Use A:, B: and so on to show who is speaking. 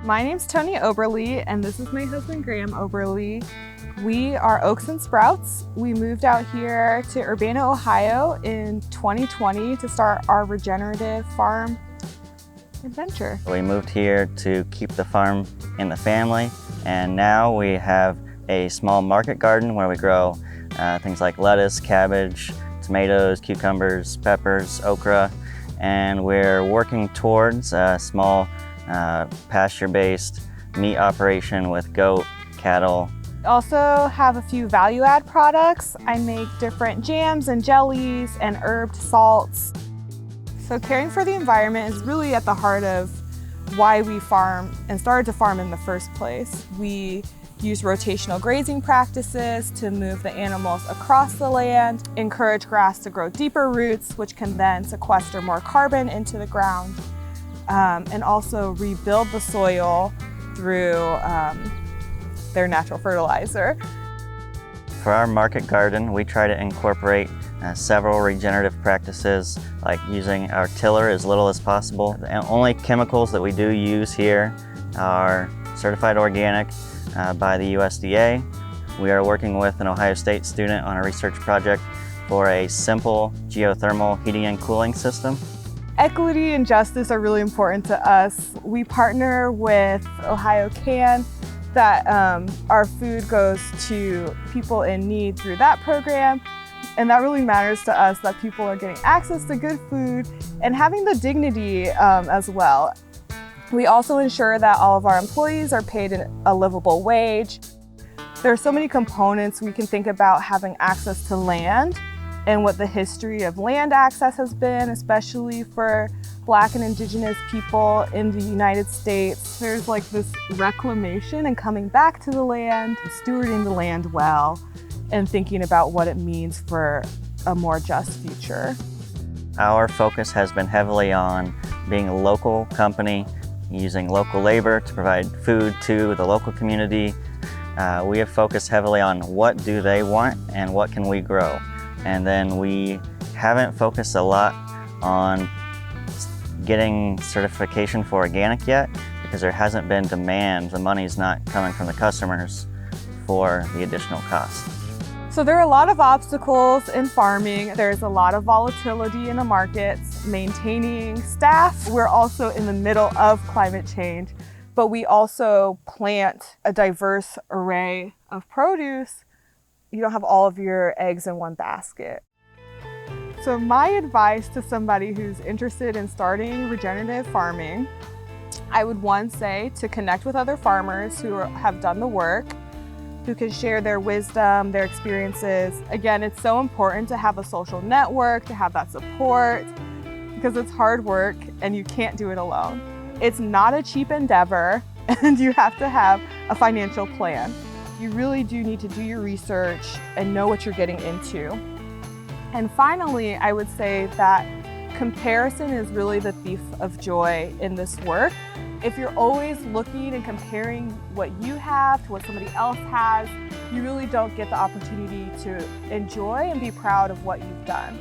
A: My name's Tonni Oberly, and this is my husband, Graham Oberly. We are Oaks and Sprouts. We moved out here to Urbana, Ohio in 2020 to start our regenerative farm adventure.
B: We moved here to keep the farm in the family, and now we have a small market garden where we grow things like lettuce, cabbage, tomatoes, cucumbers, peppers, okra, and we're working towards a small pasture-based meat operation with goat, cattle.
A: Also have a few value-add products. I make different jams and jellies and herbed salts. So caring for the environment is really at the heart of why we farm and started to farm in the first place. We use rotational grazing practices to move the animals across the land, encourage grass to grow deeper roots, which can then sequester more carbon into the ground, and also rebuild the soil through their natural fertilizer.
B: For our market garden, we try to incorporate several regenerative practices, like using our tiller as little as possible. The only chemicals that we do use here are certified organic by the USDA. We are working with an Ohio State student on a research project for a simple geothermal heating and cooling system.
A: Equity and justice are really important to us. We partner with Ohio Can, that our food goes to people in need through that program. And that really matters to us, that people are getting access to good food and having the dignity as well. We also ensure that all of our employees are paid a livable wage. There are so many components we can think about having access to land and what the history of land access has been, especially for Black and Indigenous people in the United States. There's like this reclamation and coming back to the land, stewarding the land well, and thinking about what it means for a more just future.
B: Our focus has been heavily on being a local company, using local labor to provide food to the local community. We have focused heavily on what do they want and what can we grow. And then we haven't focused a lot on getting certification for organic yet because there hasn't been demand. The money's not coming from the customers for the additional cost.
A: So there are a lot of obstacles in farming. There's a lot of volatility in the markets, maintaining staff. We're also in the middle of climate change, but we also plant a diverse array of produce. You don't have all of your eggs in one basket. So my advice to somebody who's interested in starting regenerative farming, I would say to connect with other farmers who have done the work, who can share their wisdom, their experiences. Again, it's so important to have a social network, to have that support, because it's hard work and you can't do it alone. It's not a cheap endeavor, and you have to have a financial plan. You really do need to do your research and know what you're getting into. And finally, I would say that comparison is really the thief of joy in this work. If you're always looking and comparing what you have to what somebody else has, you really don't get the opportunity to enjoy and be proud of what you've done.